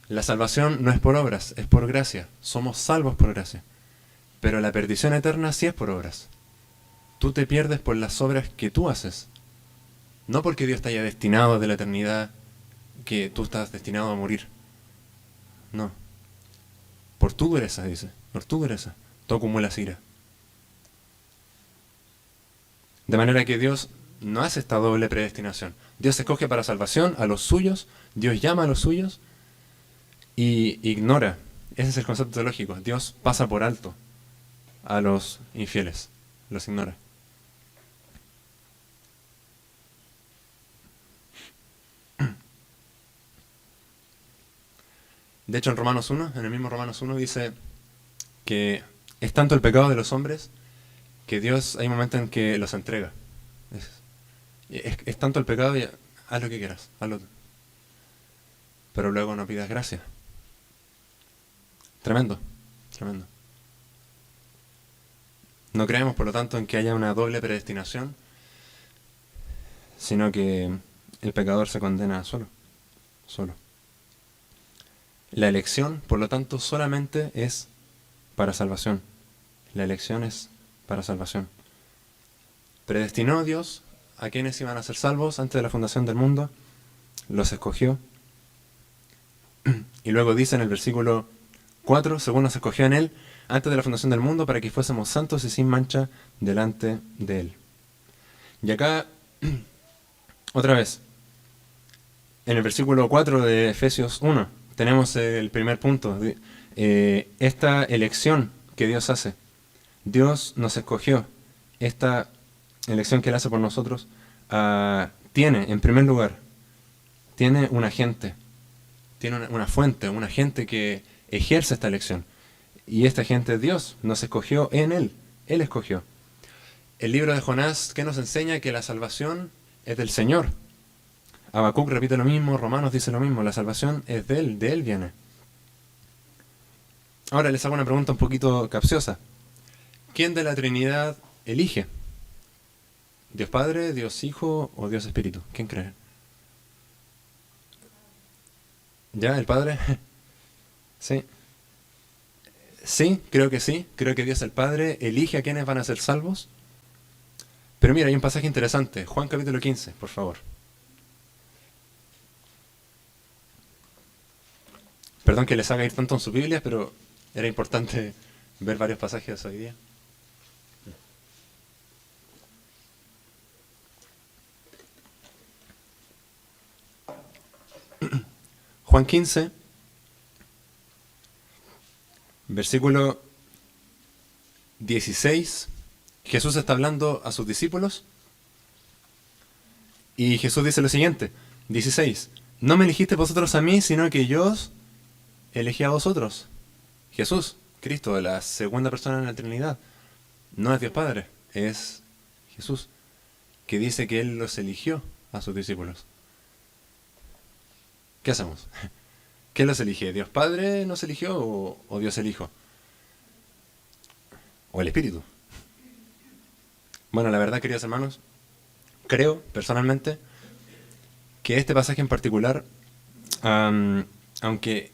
La salvación no es por obras, es por gracia. Somos salvos por gracia. Pero la perdición eterna sí es por obras. Tú te pierdes por las obras que tú haces. No porque Dios te haya destinado de la eternidad que tú estás destinado a morir. No. Por tu dureza, dice. Por tu dureza. Tú acumulas ira. De manera que Dios no hace esta doble predestinación. Dios escoge para salvación a los suyos, Dios llama a los suyos y ignora. Ese es el concepto teológico. Dios pasa por alto a los infieles, los ignora. De hecho, en Romanos 1, en el mismo Romanos 1, dice que es tanto el pecado de los hombres que Dios hay momentos en que los entrega. Es tanto el pecado y haz lo que quieras, hazlo tú. Pero luego no pidas gracia. Tremendo, tremendo. No creemos, por lo tanto, en que haya una doble predestinación, sino que el pecador se condena solo. La elección, por lo tanto, solamente es para salvación. La elección es para salvación. Predestinó Dios a quienes iban a ser salvos antes de la fundación del mundo, los escogió. Y luego dice en el versículo 4, según nos escogió en Él, antes de la fundación del mundo, para que fuésemos santos y sin mancha delante de Él. Y acá, otra vez, En el versículo 4 de Efesios 1 tenemos el primer punto. Esta elección que Dios hace. Dios nos escogió. Esta elección que Él hace por nosotros tiene, en primer lugar, tiene un agente. Tiene una fuente, un agente que ejerce esta elección. Y este agente es Dios. Nos escogió en Él. Él escogió. El libro de Jonás, ¿qué nos enseña? Que la salvación es del Señor. Habacuc repite lo mismo, Romanos dice lo mismo, la salvación es de Él viene. Ahora les hago una pregunta un poquito capciosa. ¿Quién de la Trinidad elige? ¿Dios Padre, Dios Hijo o Dios Espíritu? ¿Quién cree? ¿Ya? ¿El Padre? Sí. Sí, creo que sí. Creo que Dios el Padre elige a quienes van a ser salvos. Pero mira, hay un pasaje interesante. Juan capítulo 15, por favor. Perdón que les haga ir tanto en sus Biblias, pero era importante ver varios pasajes hoy día. Juan 15, versículo 16. Jesús está hablando a sus discípulos y Jesús dice lo siguiente, 16. No me elegisteis vosotros a mí, sino que yo os elegí a vosotros. Jesús, Cristo, la segunda persona en la Trinidad, no es Dios Padre, es Jesús, que dice que Él los eligió a sus discípulos. ¿Qué hacemos? ¿Quién los elige? ¿Dios Padre nos eligió o Dios el Hijo? ¿O el Espíritu? Bueno, la verdad, queridos hermanos, creo, personalmente, que este pasaje en particular, aunque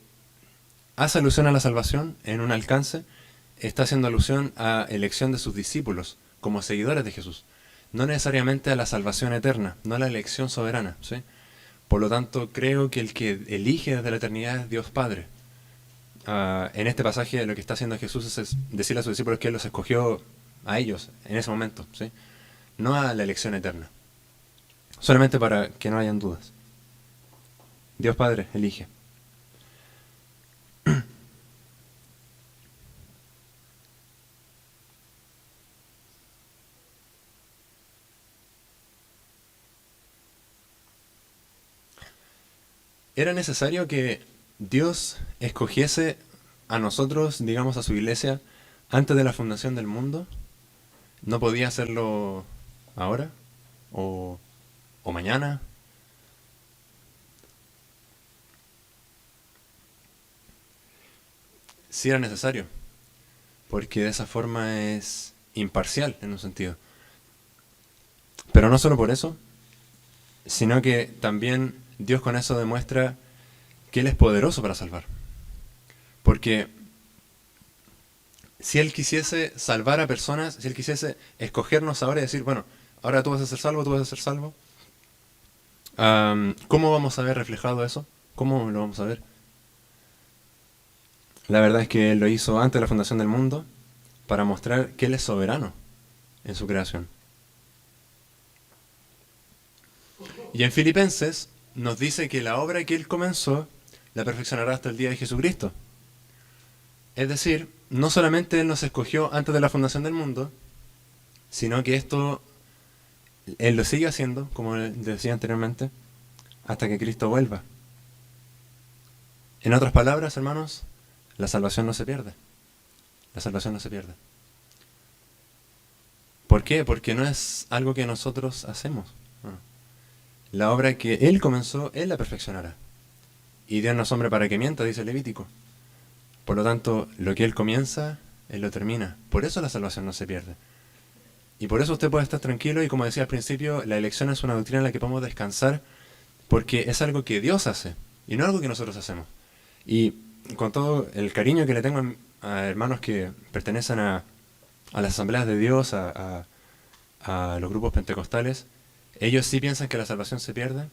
hace alusión a la salvación en un alcance, está haciendo alusión a elección de sus discípulos como seguidores de Jesús. No necesariamente a la salvación eterna, no a la elección soberana, ¿sí? Por lo tanto, creo que el que elige desde la eternidad es Dios Padre. En este pasaje lo que está haciendo Jesús es decirle a sus discípulos que Él los escogió a ellos en ese momento, ¿sí? No a la elección eterna. Solamente para que no hayan dudas. Dios Padre elige. ¿Era necesario que Dios escogiese a nosotros, digamos a su iglesia, antes de la fundación del mundo? ¿No podía hacerlo ahora? ¿O mañana? Sí era necesario, porque de esa forma es imparcial en un sentido. Pero no solo por eso, sino que también Dios con eso demuestra que Él es poderoso para salvar. Porque si Él quisiese salvar a personas, si Él quisiese escogernos ahora y decir, bueno, ahora tú vas a ser salvo, tú vas a ser salvo, ¿cómo vamos a ver reflejado eso? ¿Cómo lo vamos a ver? La verdad es que Él lo hizo antes de la fundación del mundo para mostrar que Él es soberano en su creación. Y en Filipenses nos dice que la obra que Él comenzó la perfeccionará hasta el día de Jesucristo. Es decir, no solamente Él nos escogió antes de la fundación del mundo, sino que esto Él lo sigue haciendo, como decía anteriormente, hasta que Cristo vuelva. En otras palabras, hermanos, la salvación no se pierde. La salvación no se pierde. ¿Por qué? Porque no es algo que nosotros hacemos. No. La obra que Él comenzó, Él la perfeccionará. Y Dios no es hombre para que mienta, dice Levítico. Por lo tanto, lo que Él comienza, Él lo termina. Por eso la salvación no se pierde. Y por eso usted puede estar tranquilo y como decía al principio, la elección es una doctrina en la que podemos descansar porque es algo que Dios hace y no algo que nosotros hacemos. Y con todo el cariño que le tengo a hermanos que pertenecen a las asambleas de Dios, a los grupos pentecostales, ellos sí piensan que la salvación se pierde,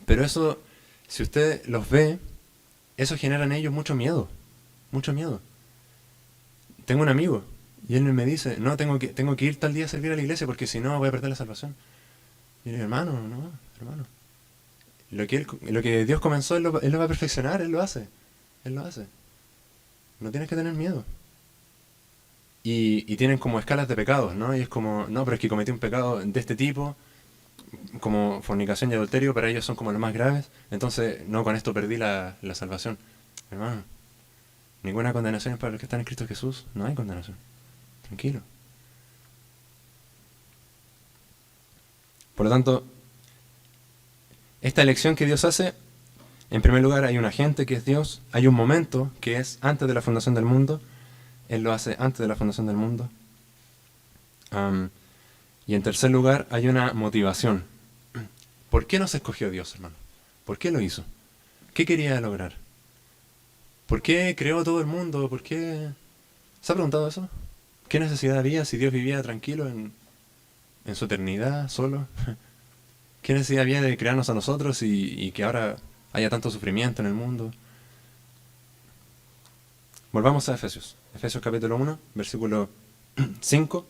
pero eso, si usted los ve, eso genera en ellos mucho miedo, mucho miedo. Tengo un amigo y él me dice, no, tengo que ir tal día a servir a la iglesia porque si no voy a perder la salvación. Y yo digo, hermano, no, hermano. Lo que Dios comenzó, Él lo va a perfeccionar, Él lo hace. Él lo hace. No tienes que tener miedo. Y tienen como escalas de pecados, ¿no? Y es como, no, pero es que cometí un pecado de este tipo, como fornicación y adulterio, para ellos son como los más graves. Entonces, no, con esto perdí la salvación. Hermano, ninguna condenación es para los que están en Cristo Jesús. No hay condenación. Tranquilo. Por lo tanto, esta elección que Dios hace, en primer lugar hay un agente que es Dios, hay un momento que es antes de la fundación del mundo, Él lo hace antes de la fundación del mundo. Y en tercer lugar hay una motivación. ¿Por qué nos escogió Dios, hermano? ¿Por qué lo hizo? ¿Qué quería lograr? ¿Por qué creó todo el mundo? ¿Por qué? ¿Se ha preguntado eso? ¿Qué necesidad había si Dios vivía tranquilo en su eternidad, solo? ¿Qué necesidad había de crearnos a nosotros y que ahora haya tanto sufrimiento en el mundo? Volvamos a Efesios. Efesios capítulo 1, versículo 5.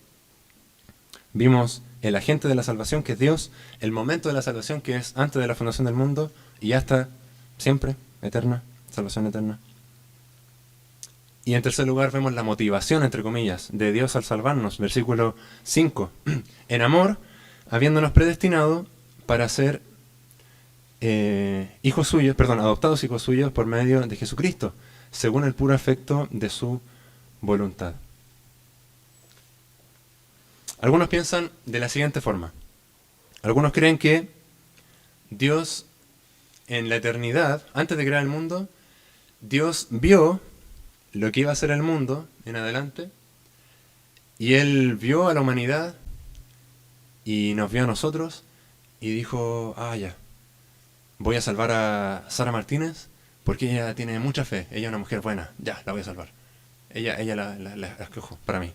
Vimos el agente de la salvación, que es Dios, el momento de la salvación, que es antes de la fundación del mundo, y hasta siempre, eterna, salvación eterna. Y en tercer lugar vemos la motivación, entre comillas, de Dios al salvarnos. Versículo 5. En amor, habiéndonos predestinado para ser hijos suyos, perdón, adoptados hijos suyos por medio de Jesucristo, según el puro afecto de su voluntad. Algunos piensan de la siguiente forma. Algunos creen que Dios en la eternidad, antes de crear el mundo, Dios vio lo que iba a ser el mundo en adelante y Él vio a la humanidad y nos vio a nosotros y dijo, ya, voy a salvar a Sara Martínez porque ella tiene mucha fe, ella es una mujer buena, ya, la voy a salvar. Ella la escojo para mí.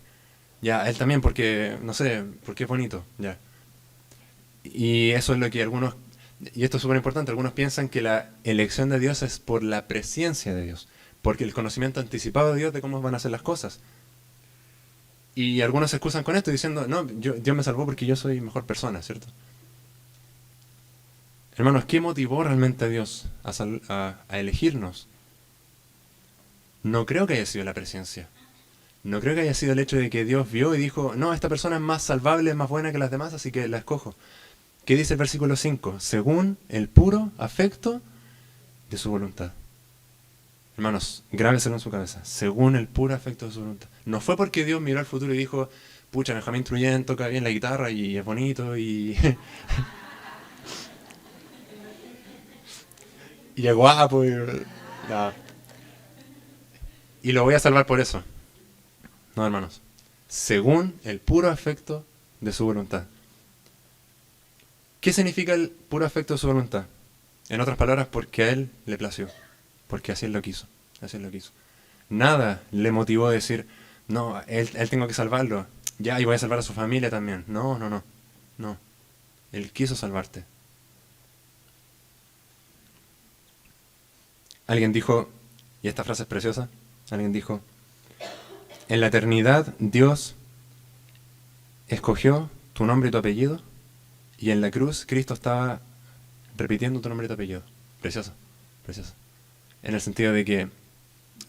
Ya, él también porque, no sé, porque es bonito, ya. Y eso es lo que algunos, y esto es súper importante, algunos piensan que la elección de Dios es por la presencia de Dios, porque el conocimiento anticipado de Dios de cómo van a ser las cosas. Y algunos se excusan con esto diciendo, no, Dios me salvó porque yo soy mejor persona, ¿cierto? Hermanos, ¿qué motivó realmente a Dios a elegirnos? No creo que haya sido la presencia. No creo que haya sido el hecho de que Dios vio y dijo, no, esta persona es más salvable, es más buena que las demás, así que la escojo. ¿Qué dice el versículo 5? Según el puro afecto de su voluntad. Hermanos, grábeselo en su cabeza. Según el puro afecto de su voluntad. No fue porque Dios miró al futuro y dijo, pucha, Benjamín Trujén toca bien la guitarra y es bonito y... y es guapo y... No. Y lo voy a salvar por eso. No, hermanos. Según el puro afecto de su voluntad. ¿Qué significa el puro afecto de su voluntad? En otras palabras, porque a Él le plació. Porque así Él lo quiso. Así Él lo quiso. Nada le motivó a decir, no, él tengo que salvarlo. Ya, y voy a salvar a su familia también. No, no, no. No. Él quiso salvarte. Alguien dijo, y esta frase es preciosa, alguien dijo, en la eternidad Dios escogió tu nombre y tu apellido, y en la cruz Cristo estaba repitiendo tu nombre y tu apellido. Precioso, precioso. En el sentido de que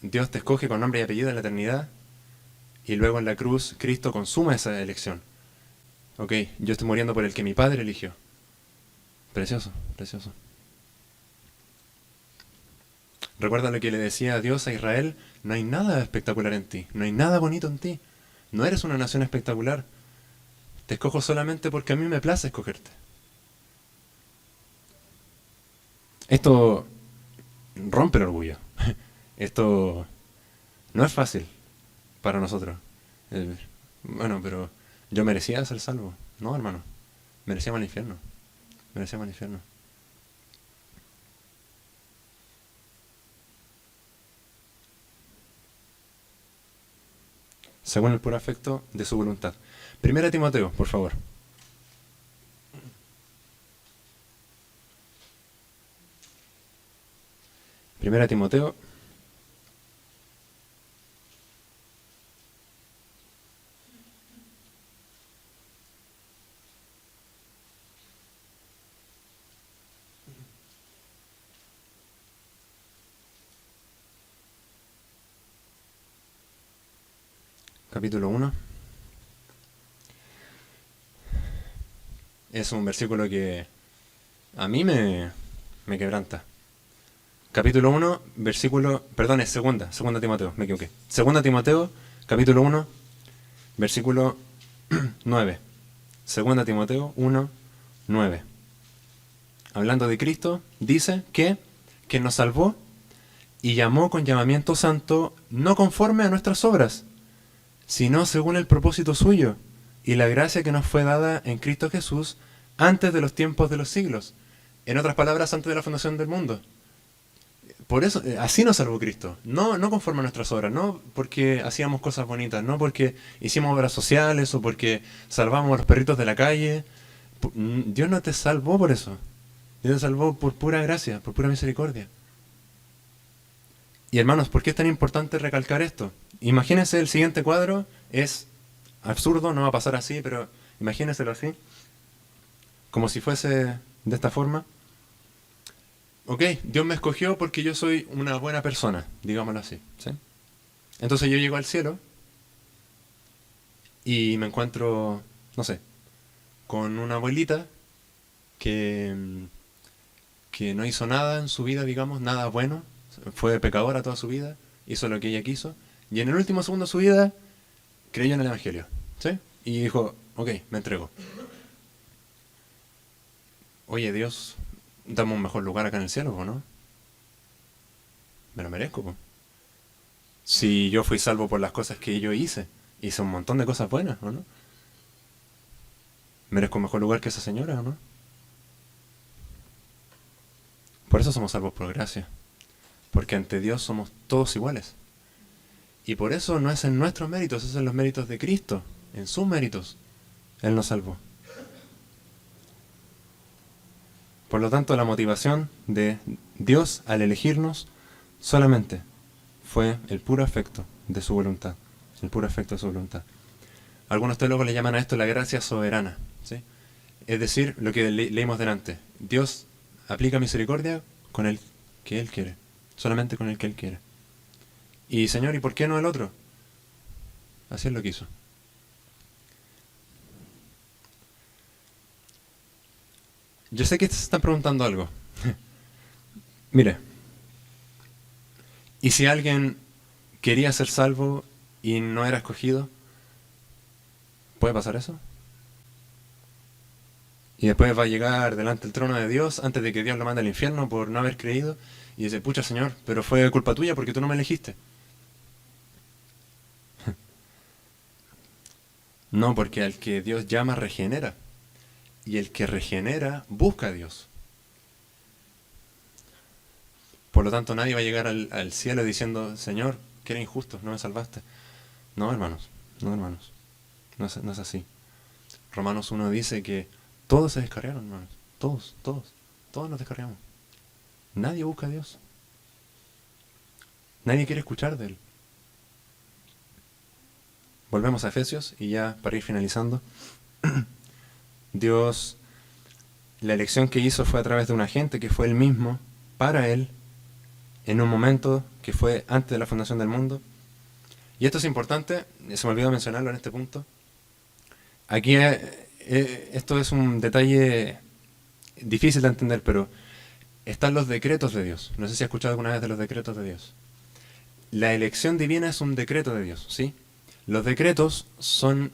Dios te escoge con nombre y apellido en la eternidad, y luego en la cruz Cristo consuma esa elección. Ok, yo estoy muriendo por el que mi Padre eligió. Precioso, precioso. Recuerda lo que le decía Dios a Israel, no hay nada espectacular en ti, no hay nada bonito en ti, no eres una nación espectacular, te escojo solamente porque a mí me place escogerte. Esto rompe el orgullo. Esto no es fácil para nosotros. Bueno, pero yo merecía ser salvo. No, hermano, merecíamos el infierno. Merecíamos el infierno. Según el puro afecto de su voluntad. Primera Timoteo, por favor. Primera Timoteo. capítulo 1. Es un versículo que a mí me quebranta. Capítulo 1, versículo... Perdón, es segunda Timoteo, me equivoqué. Segunda Timoteo, capítulo 1, versículo 9. Segunda Timoteo 1, 9. Hablando de Cristo, dice que nos salvó y llamó con llamamiento santo, no conforme a nuestras obras, sino según el propósito suyo y la gracia que nos fue dada en Cristo Jesús antes de los tiempos de los siglos. En otras palabras, antes de la fundación del mundo. Por eso, así nos salvó Cristo. No conforme a nuestras obras, no porque hacíamos cosas bonitas, no porque hicimos obras sociales o porque salvamos a los perritos de la calle. Dios no te salvó por eso. Dios te salvó por pura gracia, por pura misericordia. Y hermanos, ¿por qué es tan importante recalcar esto? Imagínense el siguiente cuadro, es absurdo, no va a pasar así, pero imagínenselo así, como si fuese de esta forma. Ok, Dios me escogió porque yo soy una buena persona, digámoslo así, ¿sí? Entonces yo llego al cielo y me encuentro, no sé, con una abuelita que no hizo nada en su vida, digamos, nada bueno, fue pecadora toda su vida, hizo lo que ella quiso, y en el último segundo de su vida creyó en el Evangelio, ¿sí? Y dijo, ok, me entrego. Oye, Dios, dame un mejor lugar acá en el cielo, ¿o no? Me lo merezco, po. Si yo fui salvo por las cosas que yo hice un montón de cosas buenas, ¿o no? ¿Merezco un mejor lugar que esa señora, o no? Por eso somos salvos por gracia. Porque ante Dios somos todos iguales. Y por eso no es en nuestros méritos, es en los méritos de Cristo. En sus méritos, Él nos salvó. Por lo tanto, la motivación de Dios al elegirnos solamente fue el puro afecto de su voluntad. El puro afecto de su voluntad. Algunos teólogos le llaman a esto la gracia soberana, ¿sí? Es decir, lo que leímos delante. Dios aplica misericordia con el que Él quiere. Solamente con el que Él quiere. Y Señor, ¿y por qué no el otro? Así es lo que hizo. Yo sé que se están preguntando algo. Mire, ¿y si alguien quería ser salvo y no era escogido? ¿Puede pasar eso? Y después va a llegar delante del trono de Dios antes de que Dios lo mande al infierno por no haber creído y dice, pucha Señor, pero fue culpa tuya porque tú no me elegiste. No, porque al que Dios llama regenera. Y el que regenera busca a Dios. Por lo tanto, nadie va a llegar al cielo diciendo, Señor, que era injusto, no me salvaste. No, hermanos, no, hermanos. No es así. Romanos 1 dice que todos se descarriaron, hermanos. Todos nos descarriamos. Nadie busca a Dios. Nadie quiere escuchar de Él. Volvemos a Efesios y ya para ir finalizando. Dios, la elección que hizo fue a través de un agente que fue Él mismo, para Él, en un momento que fue antes de la fundación del mundo. Y esto es importante, se me olvidó mencionarlo en este punto. Aquí esto es un detalle difícil de entender, pero están los decretos de Dios. No sé si has escuchado alguna vez de los decretos de Dios. La elección divina es un decreto de Dios, ¿sí? Los decretos son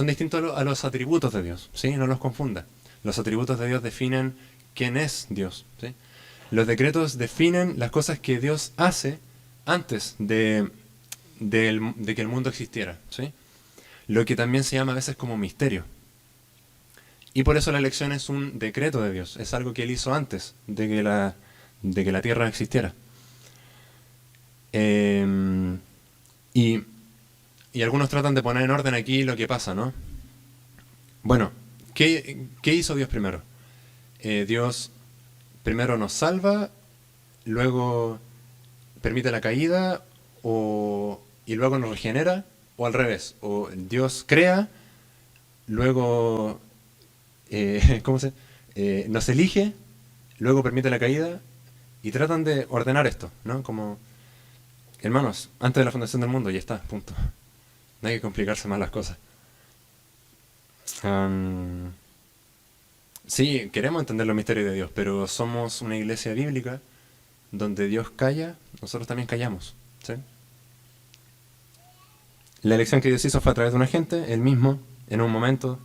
distintos a los atributos de Dios, ¿sí? No los confunda. Los atributos de Dios definen quién es Dios, ¿sí? Los decretos definen las cosas que Dios hace antes de que el mundo existiera, ¿sí? Lo que también se llama a veces como misterio. Y por eso la elección es un decreto de Dios, es algo que Él hizo antes de que la tierra existiera. Y algunos tratan de poner en orden aquí lo que pasa, ¿no? Bueno, ¿qué hizo Dios primero? Dios primero nos salva, luego permite la caída, y luego nos regenera, o al revés, o Dios crea, luego nos elige, luego permite la caída, y tratan de ordenar esto, ¿no? Como, hermanos, antes de la fundación del mundo, ya está, punto. No hay que complicarse más las cosas. Am, sí, queremos entender los misterios de Dios, pero somos una iglesia bíblica donde Dios calla, nosotros también callamos. ¿Sí? La elección que Dios hizo fue a través de un agente, él mismo, en un momento,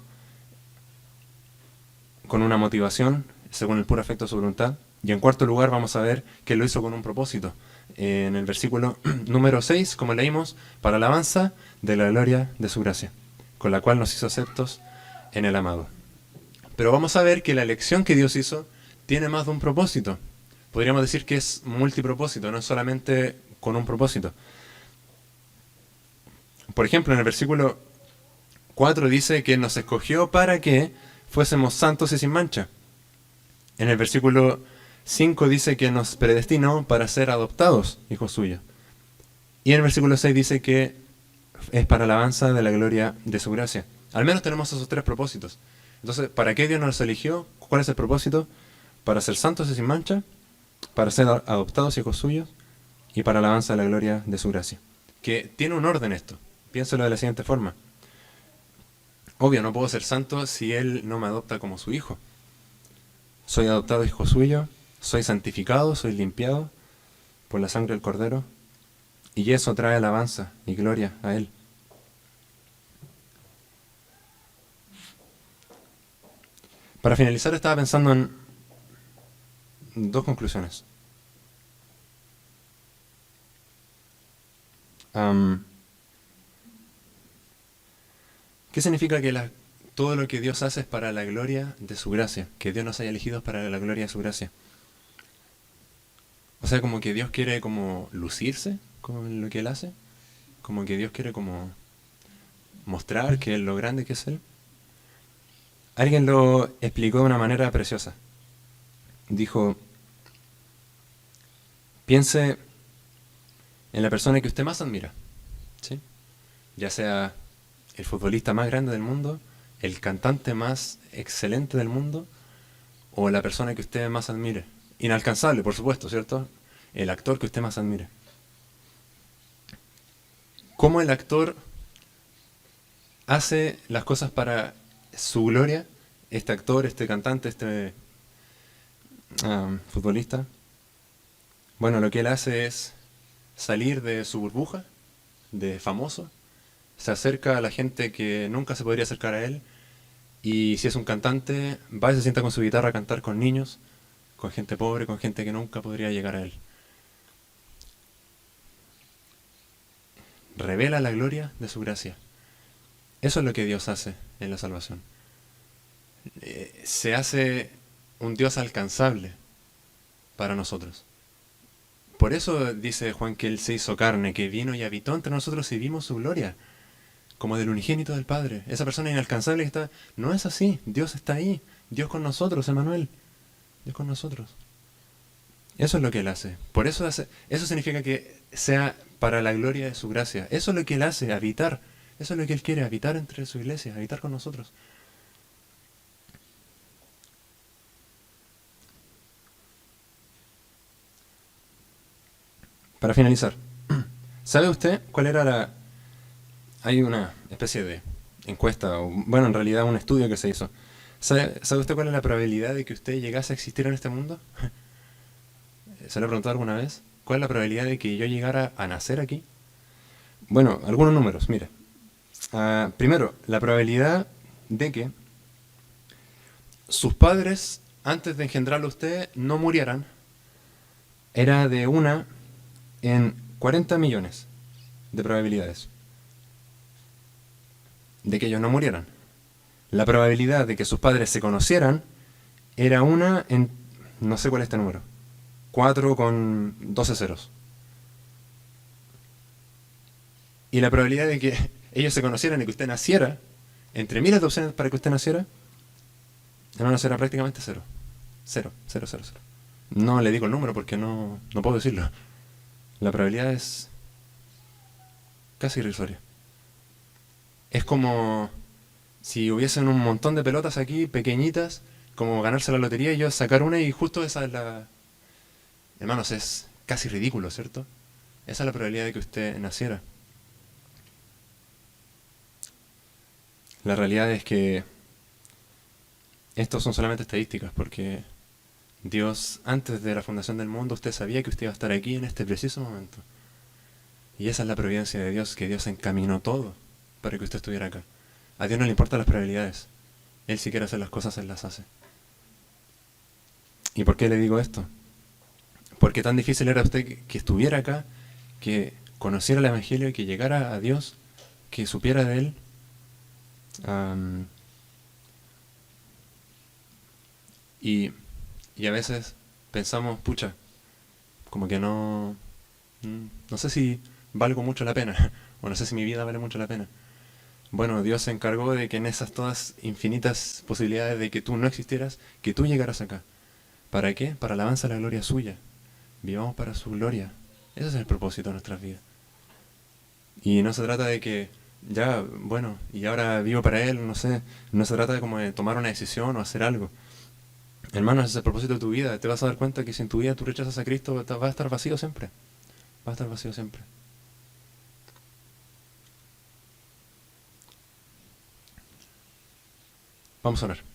con una motivación, según el puro afecto de su voluntad. Y en cuarto lugar vamos a ver que lo hizo con un propósito. En el versículo número 6, como leímos, para alabanza de la gloria de su gracia, con la cual nos hizo aceptos en el amado. Pero vamos a ver que la elección que Dios hizo tiene más de un propósito. Podríamos decir que es multipropósito, no es solamente con un propósito. Por ejemplo, en el versículo 4 dice que nos escogió para que fuésemos santos y sin mancha. En el versículo 5 dice que nos predestinó para ser adoptados, hijos suyos. Y en el versículo 6 dice que es para alabanza de la gloria de su gracia. Al menos tenemos esos tres propósitos. Entonces, ¿para qué Dios nos eligió? ¿Cuál es el propósito? Para ser santos y sin mancha, para ser adoptados hijos suyos y para alabanza de la gloria de su gracia. Que tiene un orden esto. Piénselo de la siguiente forma. Obvio, no puedo ser santo si Él no me adopta como su hijo. Soy adoptado hijo suyo, soy santificado, soy limpiado por la sangre del Cordero, y eso trae alabanza y gloria a Él. Para finalizar, estaba pensando en dos conclusiones. ¿Qué significa que todo lo que Dios hace es para la gloria de su gracia? Que Dios nos haya elegido para la gloria de su gracia. O sea, como que Dios quiere como lucirse con lo que Él hace. Como que Dios quiere como mostrar que es lo grande que es Él. Alguien lo explicó de una manera preciosa. Dijo, piense en la persona que usted más admira, ¿sí? Ya sea el futbolista más grande del mundo, el cantante más excelente del mundo, o la persona que usted más admire. Inalcanzable, por supuesto, ¿cierto? El actor que usted más admire. ¿Cómo el actor hace las cosas para su gloria? Este actor, este cantante, este futbolista. Bueno, lo que él hace es salir de su burbuja de famoso, se acerca a la gente que nunca se podría acercar a él, y si es un cantante, va y se sienta con su guitarra a cantar con niños, con gente pobre, con gente que nunca podría llegar a él. Revela la gloria de su gracia. Eso es lo que Dios hace en la salvación. Se hace un Dios alcanzable para nosotros. Por eso dice Juan que Él se hizo carne, que vino y habitó entre nosotros y vimos su gloria, como del unigénito del Padre. Esa persona inalcanzable que está... No es así, Dios está ahí, Dios con nosotros, Emmanuel, Dios con nosotros. Eso es lo que Él hace. Por eso eso significa que sea para la gloria de su gracia. Eso es lo que Él hace, habitar. Eso es lo que Él quiere, habitar entre su iglesia, habitar con nosotros. Para finalizar, ¿sabe usted cuál era Hay una especie de encuesta, o bueno, en realidad un estudio que se hizo. ¿Sabe usted cuál es la probabilidad de que usted llegase a existir en este mundo? ¿Se lo ha preguntado alguna vez? ¿Cuál es la probabilidad de que yo llegara a nacer aquí? Bueno, algunos números, mire. Primero, la probabilidad de que sus padres, antes de engendrarlo a usted, no murieran, era de 1 en 40 millones de probabilidades de que ellos no murieran. La probabilidad de que sus padres se conocieran era 1 en, no sé cuál es este número, 4 con 12 ceros. Y la probabilidad de que ellos se conocieran y que usted naciera, entre miles de opciones para que usted naciera, era prácticamente 0. 0, 0, 0, 0. No le digo el número porque no puedo decirlo. La probabilidad es casi irrisoria. Es como si hubiesen un montón de pelotas aquí, pequeñitas, como ganarse la lotería y yo sacar una y justo esa es la... Hermanos, es casi ridículo, ¿cierto? Esa es la probabilidad de que usted naciera. La realidad es que estos son solamente estadísticas, porque Dios, antes de la fundación del mundo, usted sabía que usted iba a estar aquí en este preciso momento. Y esa es la providencia de Dios, que Dios encaminó todo para que usted estuviera acá. A Dios no le importan las probabilidades. Él si quiere hacer las cosas, Él las hace. ¿Y por qué le digo esto? Porque tan difícil era usted que estuviera acá, que conociera el Evangelio y que llegara a Dios, que supiera de Él. am, y, y a veces pensamos, pucha, como que no, no sé si valgo mucho la pena, o no sé si mi vida vale mucho la pena. Bueno, Dios se encargó de que en esas todas infinitas posibilidades de que tú no existieras, que tú llegaras acá. ¿Para qué? Para alabanza a la gloria suya. Vivamos para su gloria. Ese es el propósito de nuestras vidas. Y no se trata de que, ya, bueno, y ahora vivo para Él, no sé. No se trata de como de tomar una decisión o hacer algo. Hermano, ese es el propósito de tu vida. Te vas a dar cuenta que si en tu vida tú rechazas a Cristo, vas a estar vacío siempre. Va a estar vacío siempre. Vamos a orar.